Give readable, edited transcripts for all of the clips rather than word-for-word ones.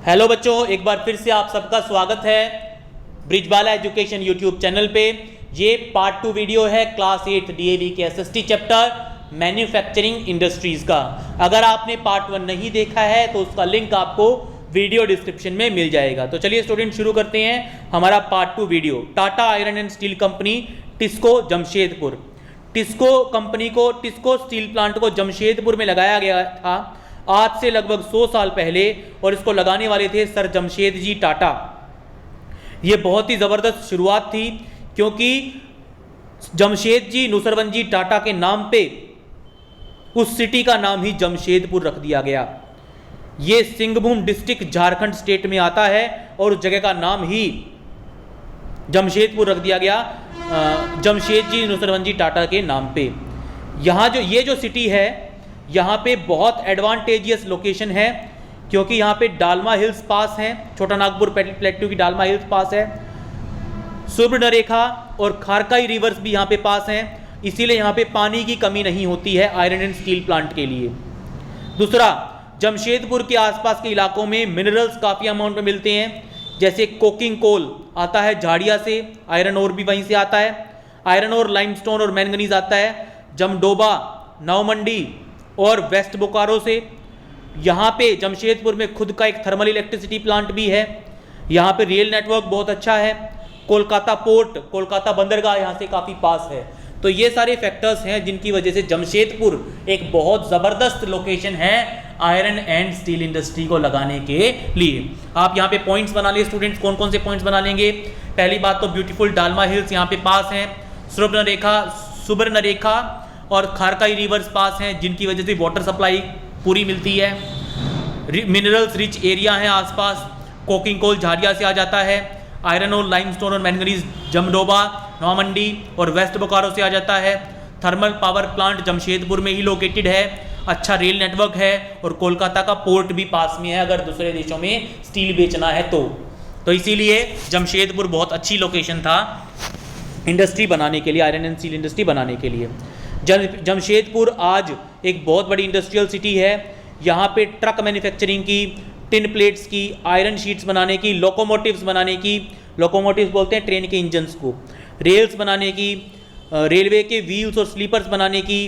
Hello बच्चों, एक बार फिर से आप सबका स्वागत है ब्रिजबाला एजुकेशन यूट्यूब चैनल पे। ये पार्ट 2 वीडियो है क्लास 8 डीएवी के एसएसटी चैप्टर मैन्युफैक्चरिंग इंडस्ट्रीज का। अगर आपने पार्ट 1 नहीं देखा है तो उसका लिंक आपको वीडियो डिस्क्रिप्शन में मिल जाएगा। तो चलिए स्टूडेंट शुरू करते हैं हमारा part 2 video. Tata iron and steel company TISCO Jamshedpur. TISCO steel plant को जमशेदपुर में लगाया गया था आज से लगभग 100 साल पहले, और इसको लगाने वाले थे सर जमशेद जी टाटा। ये बहुत ही ज़बरदस्त शुरुआत थी क्योंकि जमशेद जी नुसरवंजी टाटा के नाम पे उस सिटी का नाम ही जमशेदपुर रख दिया गया। ये सिंहभूम डिस्ट्रिक्ट झारखंड स्टेट में आता है और उस जगह का नाम ही जमशेदपुर रख दिया गया जमशेद जी नुसरवंजी टाटा के नाम पे। यहाँ ये जो सिटी है, यहाँ पे बहुत एडवांटेजियस लोकेशन है क्योंकि यहाँ पे डालमा हिल्स पास हैं, छोटा नागपुर प्लेट्यू की डालमा हिल्स पास है, सुब्रनरेखा और खारकाई रिवर्स भी यहाँ पे पास हैं, इसीलिए यहाँ पे पानी की कमी नहीं होती है आयरन एंड स्टील प्लांट के लिए। दूसरा, जमशेदपुर के आसपास के इलाकों में मिनरल्स काफ़ी अमाउंट में मिलते हैं, जैसे कोकिंग कोल आता है झाड़िया से, आयरन ओर भी वहीं से आता है, आयरन ओर, लाइमस्टोन और मैंगनीज आता है जमडोबा, नवमंडी और वेस्ट बोकारो से। यहाँ पे जमशेदपुर में खुद का एक थर्मल इलेक्ट्रिसिटी प्लांट भी है। यहाँ पे रेल नेटवर्क बहुत अच्छा है। कोलकाता पोर्ट, कोलकाता बंदरगाह यहाँ से काफ़ी पास है। तो ये सारे फैक्टर्स हैं जिनकी वजह से जमशेदपुर एक बहुत ज़बरदस्त लोकेशन है आयरन एंड स्टील इंडस्ट्री को लगाने के लिए। आप यहाँ पे पॉइंट्स बना लिए स्टूडेंट्स। कौन कौन से पॉइंट्स बना लेंगे? पहली बात तो ब्यूटीफुल डालमा हिल्स यहाँ पे पास हैं, सुब्रनरेखा और खारकाई रिवर्स पास हैं जिनकी वजह से वाटर सप्लाई पूरी मिलती है। मिनरल्स रिच एरिया है आसपास। कोकिंग कोल झाड़िया से आ जाता है, आयरन और लाइमस्टोन और मैंगनीज जमडोबा, नौमंडी और वेस्ट बोकारो से आ जाता है। थर्मल पावर प्लांट जमशेदपुर में ही लोकेटेड है। अच्छा रेल नेटवर्क है और कोलकाता का पोर्ट भी पास में है अगर दूसरे देशों में स्टील बेचना है तो इसीलिए जमशेदपुर बहुत अच्छी लोकेशन था इंडस्ट्री बनाने के लिए, आयरन एंड स्टील इंडस्ट्री बनाने के लिए। जमशेदपुर आज एक बहुत बड़ी इंडस्ट्रियल सिटी है। यहाँ पे ट्रक मैन्युफैक्चरिंग की, टिन प्लेट्स की, आयरन शीट्स बनाने की, लोकोमोटिव्स बनाने की, लोकोमोटिव्स बोलते हैं ट्रेन के इंजन्स को, रेल्स बनाने की, रेलवे के व्हील्स और स्लीपर्स बनाने की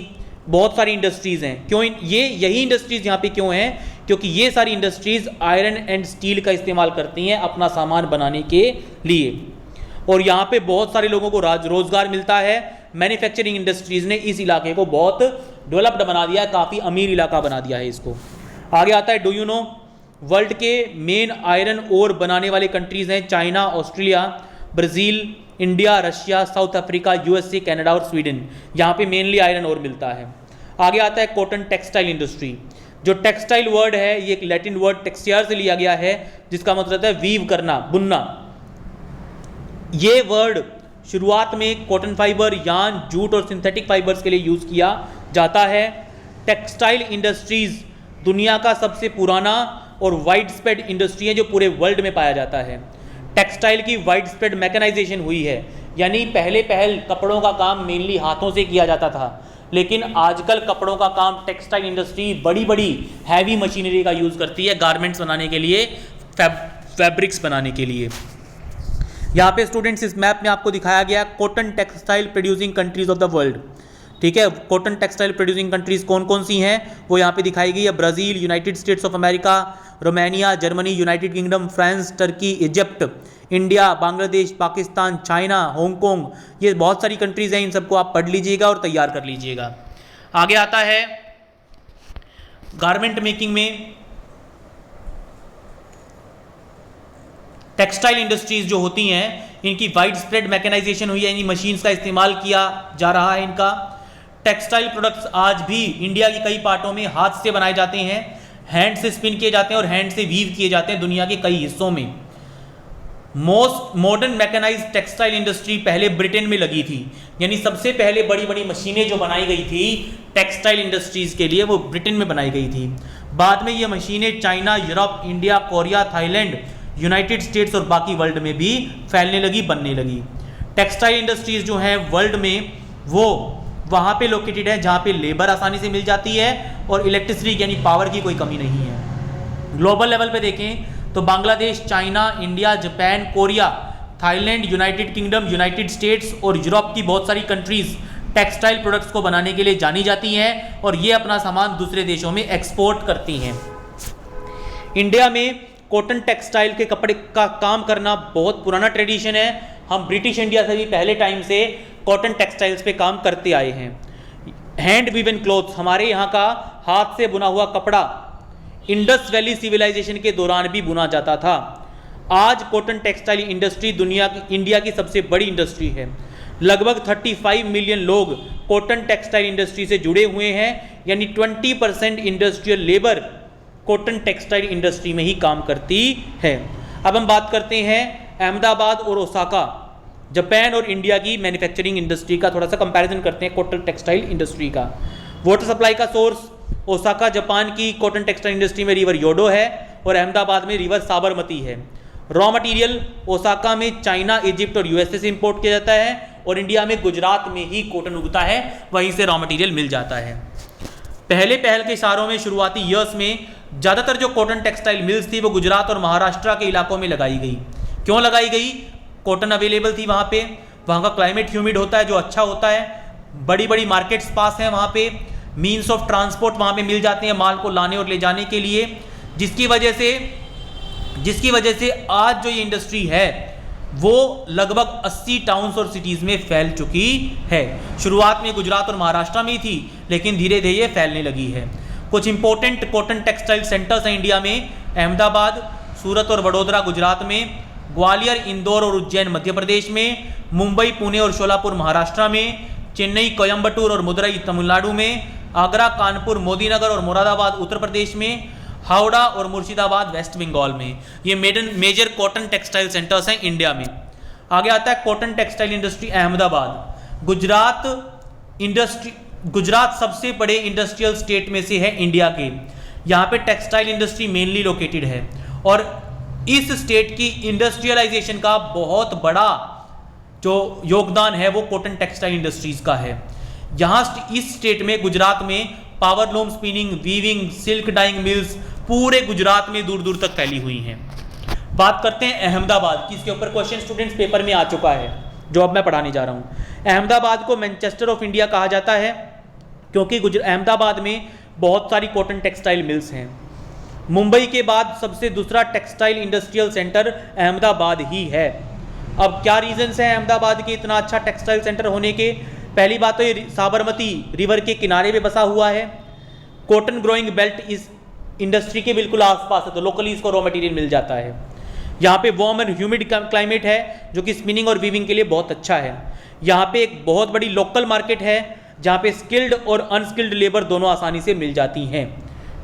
बहुत सारी इंडस्ट्रीज़ हैं। क्यों यही इंडस्ट्रीज़ यहाँ पे क्यों हैं? क्योंकि ये सारी इंडस्ट्रीज़ आयरन एंड स्टील का इस्तेमाल करती हैं अपना सामान बनाने के लिए, और यहाँ पे बहुत सारे लोगों को रोजगार मिलता है। मैन्युफैक्चरिंग इंडस्ट्रीज ने इस इलाके को बहुत डेवलप्ड बना दिया है, काफ़ी अमीर इलाका बना दिया है इसको। आगे आता है, डू यू नो वर्ल्ड के मेन आयरन ओर बनाने वाले कंट्रीज हैं China, Australia, Brazil, India, Russia, south Africa, USA, Canada और स्वीडन। यहाँ पे मेनली आयरन ओर मिलता है। आगे आता है कॉटन टेक्सटाइल इंडस्ट्री। जो टेक्सटाइल वर्ड है ये एक लैटिन वर्ड टेक्सटियर से लिया गया है जिसका मतलब है वीव करना, बुनना। ये वर्ड शुरुआत में कॉटन फाइबर, यार्न, जूट और सिंथेटिक फाइबर्स के लिए यूज़ किया जाता है। टेक्सटाइल इंडस्ट्रीज़ दुनिया का सबसे पुराना और वाइड स्प्रेड इंडस्ट्री है जो पूरे वर्ल्ड में पाया जाता है। टेक्सटाइल की वाइड स्प्रेड मैकेनाइजेशन हुई है, यानी पहले कपड़ों का काम मेनली हाथों से किया जाता था, लेकिन आजकल कपड़ों का काम टेक्सटाइल इंडस्ट्री बड़ी बड़ी हैवी मशीनरी का यूज़ करती है गारमेंट्स बनाने के लिए, फैब्रिक्स बनाने के लिए। यहाँ पे स्टूडेंट्स इस मैप में आपको दिखाया गया cotton textile producing countries of the world. ठीक है, कॉटन टेक्सटाइल प्रोड्यूसिंग कंट्रीज कौन कौन सी हैं वो यहाँ पे दिखाई गई है। Brazil, United states of America, Romania, Germany, United kingdom, France, Turkey, Egypt, India, Bangladesh, Pakistan, China, Hong Kong. ये बहुत सारी कंट्रीज हैं, इन सबको आप पढ़ लीजिएगा और तैयार कर लीजिएगा। आगे आता है गारमेंट मेकिंग में टेक्सटाइल इंडस्ट्रीज जो होती हैं इनकी वाइड स्प्रेड मैकेनाइजेशन हुई है, यानी मशीन्स का इस्तेमाल किया जा रहा है इनका। टेक्सटाइल प्रोडक्ट्स आज भी इंडिया के कई पार्टों में हाथ से बनाए जाते हैं, हैंड से स्पिन किए जाते हैं और हैंड से वीव किए जाते हैं दुनिया के कई हिस्सों में। Most modern mechanised textile industry पहले ब्रिटेन में लगी थी, यानी सबसे पहले बड़ी बड़ी मशीनें जो बनाई गई थी टेक्सटाइल इंडस्ट्रीज के लिए वो ब्रिटेन में बनाई गई थी। बाद में ये मशीनें China, Europe, India, Korea, Thailand, United states और बाकी वर्ल्ड में भी फैलने लगी, बनने लगी। टेक्सटाइल इंडस्ट्रीज जो हैं वर्ल्ड में वो वहाँ पे लोकेटेड है जहाँ पे लेबर आसानी से मिल जाती है और इलेक्ट्रिसिटी यानी पावर की कोई कमी नहीं है। ग्लोबल लेवल पे देखें तो Bangladesh, China, India, Japan, Korea, Thailand, United kingdom, United states और यूरोप की बहुत सारी कंट्रीज टेक्सटाइल प्रोडक्ट्स को बनाने के लिए जानी जाती हैं और ये अपना सामान दूसरे देशों में एक्सपोर्ट करती हैं। इंडिया में कॉटन टेक्सटाइल के कपड़े का काम करना बहुत पुराना ट्रेडिशन है। हम ब्रिटिश इंडिया से भी पहले टाइम से कॉटन टेक्सटाइल्स पे काम करते आए हैं। हैंड वीवन क्लॉथ्स, हमारे यहाँ का हाथ से बुना हुआ कपड़ा इंडस वैली सिविलाइजेशन के दौरान भी बुना जाता था। आज कॉटन टेक्सटाइल इंडस्ट्री इंडिया की सबसे बड़ी इंडस्ट्री है। लगभग 35 मिलियन लोग कॉटन टेक्सटाइल इंडस्ट्री से जुड़े हुए हैं, यानी 20% industrial labour cotton textile industry में ही काम करती है। अब हम बात करते हैं अहमदाबाद और ओसाका, जापान और इंडिया की मैन्युफैक्चरिंग इंडस्ट्री का थोड़ा सा कंपैरिजन करते हैं कॉटन टेक्सटाइल इंडस्ट्री का। वाटर सप्लाई का सोर्स ओसाका जापान की कॉटन टेक्सटाइल इंडस्ट्री में रिवर योडो है और अहमदाबाद में रिवर साबरमती है। रॉ मटेरियल ओसाका में चाइना, इजिप्ट और यूएसए से इंपोर्ट किया जाता है और इंडिया में गुजरात में ही कॉटन उगता है, वहीं से रॉ मटेरियल मिल जाता है। पहले के इशारों में शुरुआती ईयर्स में ज़्यादातर जो कॉटन टेक्सटाइल मिल्स थी वो गुजरात और महाराष्ट्र के इलाकों में लगाई गई। क्यों लगाई गई? कॉटन अवेलेबल थी वहाँ पे, वहाँ का क्लाइमेट ह्यूमिड होता है जो अच्छा होता है, बड़ी बड़ी मार्केट्स पास हैं वहाँ पे, मीन्स ऑफ ट्रांसपोर्ट वहाँ पे मिल जाते हैं माल को लाने और ले जाने के लिए, जिसकी वजह से आज जो ये इंडस्ट्री है वो लगभग 80 टाउन्स और सिटीज़ में फैल चुकी है। शुरुआत में गुजरात और महाराष्ट्र में ही थी, लेकिन धीरे धीरे ये फैलने लगी है। कुछ इंपॉर्टेंट कॉटन टेक्सटाइल सेंटर्स हैं इंडिया में, अहमदाबाद, सूरत और वडोदरा गुजरात में, ग्वालियर, इंदौर और उज्जैन मध्य प्रदेश में, मुंबई, पुणे और शोलापुर महाराष्ट्र में, चेन्नई, कोयम्बटूर और मदुरई तमिलनाडु में, आगरा, कानपुर, मोदीनगर और मुरादाबाद उत्तर प्रदेश में, हावड़ा और मुर्शिदाबाद वेस्ट बंगाल में। ये मेजर कॉटन टेक्सटाइल सेंटर्स हैं इंडिया में। आगे आता है cotton textile industry Ahmedabad. Gujarat सबसे बड़े इंडस्ट्रियल स्टेट में से है इंडिया के। यहाँ पे टेक्सटाइल इंडस्ट्री मेनली लोकेटेड है और इस स्टेट की इंडस्ट्रियलाइजेशन का बहुत बड़ा जो योगदान है वो कॉटन टेक्सटाइल इंडस्ट्रीज का है। यहाँ इस स्टेट में, गुजरात में, power loom, spinning, weaving, silk dyeing mills पूरे गुजरात में दूर दूर तक फैली हुई हैं। बात करते हैं अहमदाबाद की, इसके ऊपर क्वेश्चन स्टूडेंट्स पेपर में आ चुका है जो अब मैं पढ़ाने जा रहा हूँ। अहमदाबाद को मैनचेस्टर ऑफ इंडिया कहा जाता है क्योंकि अहमदाबाद में बहुत सारी कॉटन टेक्सटाइल मिल्स हैं। मुंबई के बाद सबसे दूसरा टेक्सटाइल इंडस्ट्रियल सेंटर अहमदाबाद ही है। अब क्या रीजंस हैं अहमदाबाद के इतना अच्छा टेक्सटाइल सेंटर होने के? पहली बात तो ये साबरमती रिवर के किनारे पे बसा हुआ है। कॉटन ग्रोइंग बेल्ट इस इंडस्ट्री के बिल्कुल आसपास है, तो लोकली इसको रॉ मटेरियल मिल जाता है। यहाँ पे वार्म एंड ह्यूमिड क्लाइमेट है जो कि स्पिनिंग और वीविंग के लिए बहुत अच्छा है। यहाँ पे एक बहुत बड़ी लोकल मार्केट है जहाँ पे स्किल्ड और अनस्किल्ड लेबर दोनों आसानी से मिल जाती हैं।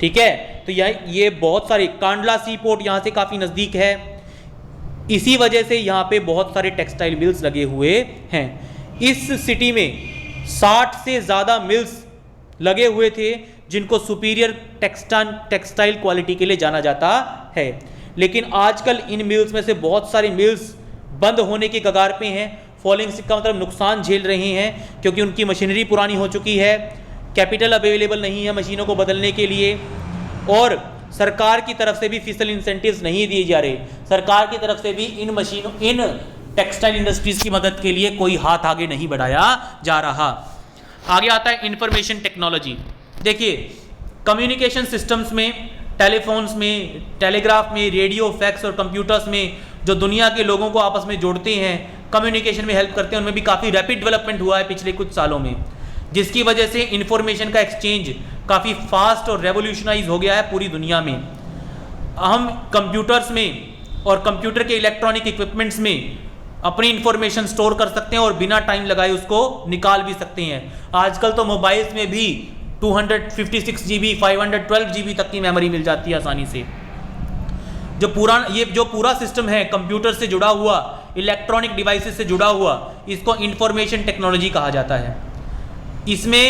ठीक है, तो ये बहुत सारे, कांडला सी पोर्ट यहाँ से काफ़ी नज़दीक है, इसी वजह से यहाँ पे बहुत सारे टेक्सटाइल मिल्स लगे हुए हैं। इस सिटी में 60 से ज़्यादा मिल्स लगे हुए थे जिनको सुपीरियर टेक्सटाइल क्वालिटी के लिए जाना जाता है, लेकिन आजकल इन मिल्स में से बहुत सारे मिल्स बंद होने के कगार पे हैं। फॉलिंग का मतलब नुकसान झेल रहे हैं क्योंकि उनकी मशीनरी पुरानी हो चुकी है, कैपिटल अवेलेबल नहीं है मशीनों को बदलने के लिए, और सरकार की तरफ से भी फिजिकल इंसेंटिव्स नहीं दिए जा रहे। सरकार की तरफ से भी इन टेक्सटाइल इंडस्ट्रीज की मदद के लिए कोई हाथ आगे नहीं बढ़ाया जा रहा। आगे आता है इंफॉर्मेशन टेक्नोलॉजी। देखिए, कम्युनिकेशन सिस्टम्स में, टेलीफोन्स में, टेलीग्राफ में, रेडियो, फैक्स और कंप्यूटर्स में जो दुनिया के लोगों को आपस में जोड़ते हैं, कम्युनिकेशन में हेल्प करते हैं, उनमें भी काफ़ी रैपिड डेवलपमेंट हुआ है पिछले कुछ सालों में, जिसकी वजह से इंफॉर्मेशन का एक्सचेंज काफ़ी फास्ट और रेवोल्यूशनाइज हो गया है पूरी दुनिया में। हम कंप्यूटर्स में और कंप्यूटर के इलेक्ट्रॉनिक इक्विपमेंट्स में अपनी इंफॉर्मेशन स्टोर कर सकते हैं और बिना टाइम लगाए उसको निकाल भी सकते हैं। आजकल तो मोबाइल्स में भी 256 GB, 512 GB तक की मेमोरी मिल जाती है आसानी से। जो पूरा सिस्टम है कंप्यूटर से जुड़ा हुआ, इलेक्ट्रॉनिक डिवाइसेस से जुड़ा हुआ, इसको इंफॉर्मेशन टेक्नोलॉजी कहा जाता है। इसमें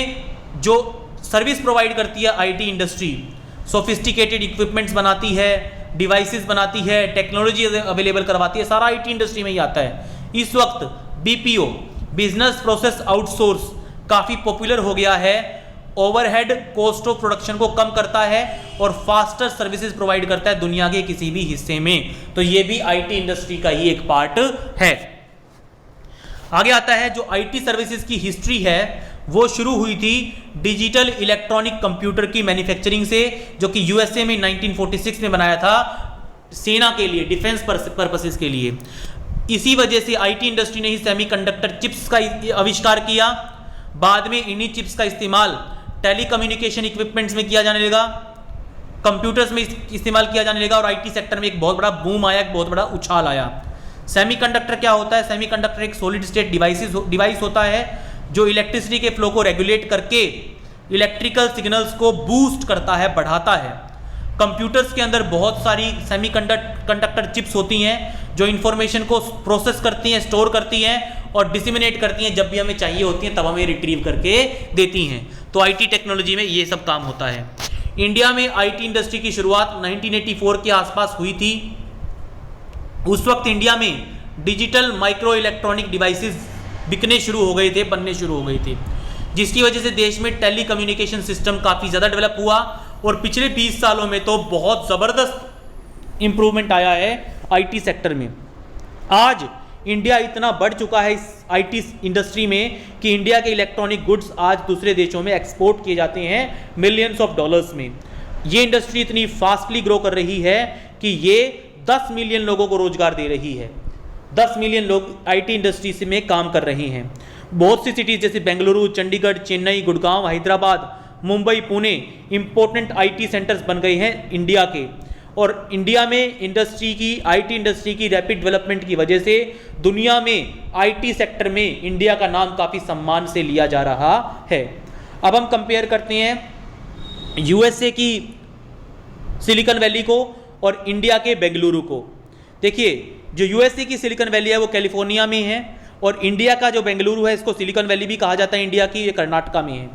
जो सर्विस प्रोवाइड करती है आईटी इंडस्ट्री, सोफिस्टिकेटेड इक्विपमेंट्स बनाती है, डिवाइसेस बनाती है, टेक्नोलॉजी अवेलेबल करवाती है, सारा आईटी इंडस्ट्री में ही आता है। इस वक्त बीपीओ, बिजनेस प्रोसेस आउटसोर्स, काफ़ी पॉपुलर हो गया है ओवरहेड कॉस्ट ऑफ प्रोडक्शन को कम करता है और फास्टर सर्विसेज प्रोवाइड करता है दुनिया के किसी भी हिस्से में। तो ये भी आईटी इंडस्ट्री का ही एक पार्ट है। आगे आता है जो आईटी सर्विसेज की हिस्ट्री है वो शुरू हुई थी डिजिटल इलेक्ट्रॉनिक कंप्यूटर की मैन्युफैक्चरिंग से, जो कि यूएसए में 1946 में बनाया था सेना के लिए, डिफेंस पर्पसेस के लिए। इसी वजह से आईटी इंडस्ट्री ने ही सेमीकंडक्टर चिप्स का आविष्कार किया। बाद में इन्हीं चिप्स का इस्तेमाल टेलीकम्युनिकेशन इक्विपमेंट्स में किया जाने लगा, कंप्यूटर्स में इस्तेमाल किया जाने लगा और आईटी सेक्टर में एक बहुत बड़ा बूम आया, एक बहुत बड़ा उछाल आया। सेमीकंडक्टर क्या होता है? सेमीकंडक्टर एक सॉलिड स्टेट डिवाइस होता है जो इलेक्ट्रिसिटी के फ्लो को रेगुलेट करके इलेक्ट्रिकल सिग्नल्स को बूस्ट करता है, बढ़ाता है। कंप्यूटर्स के अंदर बहुत सारी सेमीकंडक्टर चिप्स होती हैं जो इंफॉर्मेशन को प्रोसेस करती हैं, स्टोर करती हैं और डिसिमिनेट करती हैं, जब भी हमें चाहिए होती हैं तब हमें रिट्रीव करके देती हैं। तो आईटी टेक्नोलॉजी में ये सब काम होता है। इंडिया में आईटी इंडस्ट्री की शुरुआत 1984 के आसपास हुई थी। उस वक्त इंडिया में डिजिटल माइक्रो इलेक्ट्रॉनिक डिवाइसेस बिकने शुरू हो गए थे, बनने शुरू हो गए थे, जिसकी वजह से देश में टेली कम्युनिकेशन सिस्टम काफ़ी ज़्यादा डेवलप हुआ और पिछले 20 सालों में तो बहुत ज़बरदस्त इम्प्रूवमेंट आया है आईटी सेक्टर में। आज इंडिया इतना बढ़ चुका है इस आईटी इंडस्ट्री में कि इंडिया के इलेक्ट्रॉनिक गुड्स आज दूसरे देशों में एक्सपोर्ट किए जाते हैं मिलियंस ऑफ डॉलर्स में। ये इंडस्ट्री इतनी फास्टली ग्रो कर रही है कि ये 10 मिलियन लोगों को रोजगार दे रही है। 10 मिलियन लोग आईटी इंडस्ट्री में काम कर रहे हैं। बहुत सी सिटीज़ जैसे Bengaluru, Chandigarh, Chennai, Gurgaon, Hyderabad, Mumbai, Pune important IT centres बन गए हैं इंडिया के। और इंडिया में आईटी इंडस्ट्री की रैपिड डेवलपमेंट की वजह से दुनिया में आईटी सेक्टर में इंडिया का नाम काफ़ी सम्मान से लिया जा रहा है। अब हम कंपेयर करते हैं यूएसए की सिलिकॉन वैली को और इंडिया के बेंगलुरु को। देखिए, जो यूएसए की सिलिकॉन वैली है वो कैलिफोर्निया में है और इंडिया का जो बेंगलुरु है, इसको सिलिकॉन वैली भी कहा जाता है इंडिया की, ये कर्नाटका में है।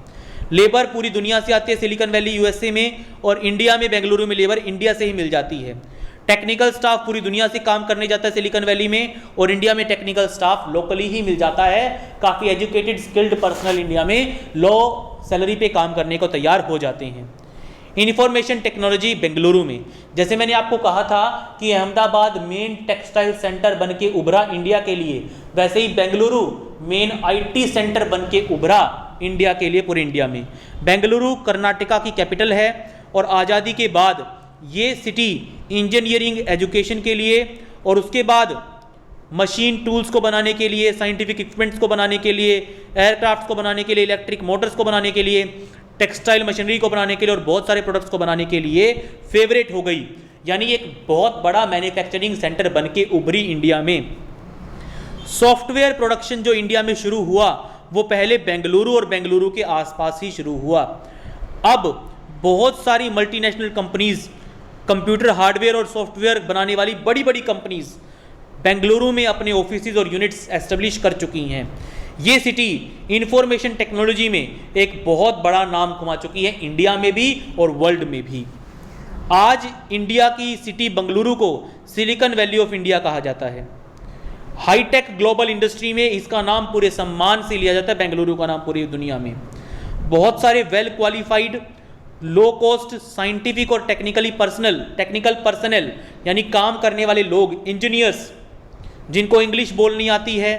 लेबर पूरी दुनिया से आती है सिलिकॉन वैली यूएसए में, और इंडिया में बेंगलुरु में लेबर इंडिया से ही मिल जाती है। टेक्निकल स्टाफ पूरी दुनिया से काम करने जाता है सिलिकॉन वैली में, और इंडिया में टेक्निकल स्टाफ लोकली ही मिल जाता है। काफ़ी एजुकेटेड स्किल्ड पर्सनल इंडिया में लो सैलरी पे काम करने को तैयार हो जाते हैं। इंफॉर्मेशन टेक्नोलॉजी बेंगलुरु में, जैसे मैंने आपको कहा था कि अहमदाबाद मेन टेक्सटाइल सेंटर बन के उभरा इंडिया के लिए, वैसे ही बेंगलुरु मेन आईटी सेंटर बन के उभरा इंडिया के लिए, पूरे इंडिया में। बेंगलुरु कर्नाटका की कैपिटल है और आज़ादी के बाद ये सिटी इंजीनियरिंग एजुकेशन के लिए और उसके बाद मशीन टूल्स को बनाने के लिए, साइंटिफिक इक्विपमेंट्स को बनाने के लिए, एयरक्राफ्ट को बनाने के लिए, इलेक्ट्रिक मोटर्स को बनाने के लिए, टेक्सटाइल मशीनरी को बनाने के लिए और बहुत सारे प्रोडक्ट्स को बनाने के लिए फेवरेट हो गई। यानी एक बहुत बड़ा मैन्युफैक्चरिंग सेंटर बन के उभरी इंडिया में। सॉफ्टवेयर प्रोडक्शन जो इंडिया में शुरू हुआ वो पहले बेंगलुरु और बेंगलुरु के आसपास ही शुरू हुआ। अब बहुत सारी मल्टीनेशनल कंपनीज, कंप्यूटर हार्डवेयर और सॉफ्टवेयर बनाने वाली बड़ी बड़ी कंपनीज बेंगलुरु में अपने ऑफिसेज और यूनिट्स एस्टेब्लिश कर चुकी हैं। ये सिटी इंफॉर्मेशन टेक्नोलॉजी में एक बहुत बड़ा नाम कमा चुकी है, इंडिया में भी और वर्ल्ड में भी। आज इंडिया की सिटी बेंगलुरु को सिलिकॉन वैली ऑफ इंडिया कहा जाता है। हाईटेक ग्लोबल इंडस्ट्री में इसका नाम पूरे सम्मान से लिया जाता है, बेंगलुरु का नाम पूरी दुनिया में। बहुत सारे well qualified, low cost, scientific और टेक्निकल पर्सनल यानी काम करने वाले लोग, इंजीनियर्स जिनको इंग्लिश बोलनी आती है,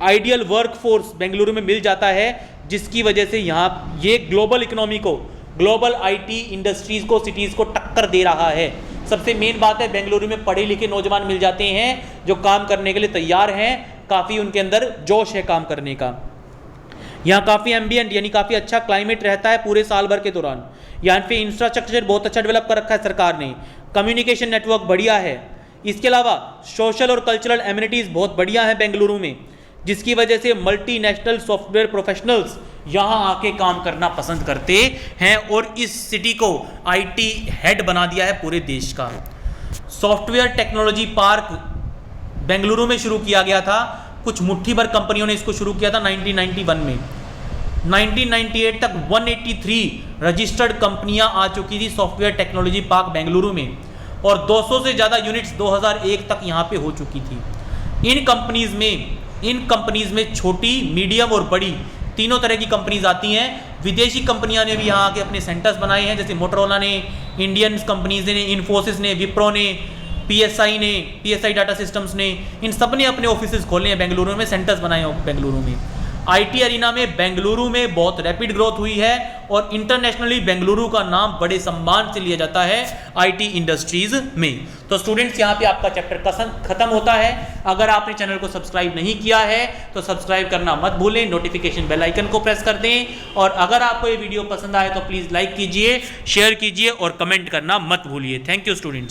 आइडियल वर्कफोर्स बेंगलुरु में मिल जाता है, जिसकी वजह से यहाँ ये ग्लोबल इकोनॉमी को, ग्लोबल आईटी इंडस्ट्रीज को, सिटीज़ को टक्कर दे रहा है। सबसे मेन बात है बेंगलुरु में पढ़े लिखे नौजवान मिल जाते हैं जो काम करने के लिए तैयार हैं, काफ़ी उनके अंदर जोश है काम करने का। यहाँ काफ़ी एम्बियंट यानी काफ़ी अच्छा क्लाइमेट रहता है पूरे साल भर के दौरान। यहाँ पे इंफ्रास्ट्रक्चर बहुत अच्छा डेवलप कर रखा है सरकार ने, कम्युनिकेशन नेटवर्क बढ़िया है। इसके अलावा सोशल और कल्चरल एमिनिटीज़ बहुत बढ़िया है बेंगलुरु में, जिसकी वजह से मल्टीनेशनल सॉफ्टवेयर प्रोफेशनल्स यहाँ आके काम करना पसंद करते हैं और इस सिटी को आईटी हेड बना दिया है पूरे देश का। सॉफ्टवेयर टेक्नोलॉजी पार्क बेंगलुरु में शुरू किया गया था, कुछ मुट्ठी भर कंपनियों ने इसको शुरू किया था 1991 में। 1998 तक 183 रजिस्टर्ड कंपनियां आ चुकी थी सॉफ्टवेयर टेक्नोलॉजी पार्क बेंगलुरु में, और 200 से ज़्यादा यूनिट्स 2001 तक यहाँ पे हो चुकी थी। इन कंपनीज में छोटी, मीडियम और बड़ी तीनों तरह की कंपनीज आती हैं विदेशी कंपनियां ने भी यहाँ के अपने सेंटर्स बनाए हैं, जैसे मोटरोला ने, इंडियन कंपनीज ने, इन्फोसिस ने, विप्रो ने, पीएसआई डाटा सिस्टम्स ने, इन सब ने अपने ऑफिसेज खोले हैं बेंगलुरु में, सेंटर्स बनाए हैं बेंगलुरु में। आईटी अरीना में बेंगलुरु में बहुत रैपिड ग्रोथ हुई है और इंटरनेशनली बेंगलुरु का नाम बड़े सम्मान से लिया जाता है आईटी इंडस्ट्रीज में। तो स्टूडेंट्स, यहाँ पे आपका चैप्टर खत्म होता है। अगर आपने चैनल को सब्सक्राइब नहीं किया है तो सब्सक्राइब करना मत भूलें, नोटिफिकेशन बेल आइकन को प्रेस कर दें, और अगर आपको ये वीडियो पसंद आए तो प्लीज़ लाइक कीजिए, शेयर कीजिए और कमेंट करना मत भूलिए। Thank you students.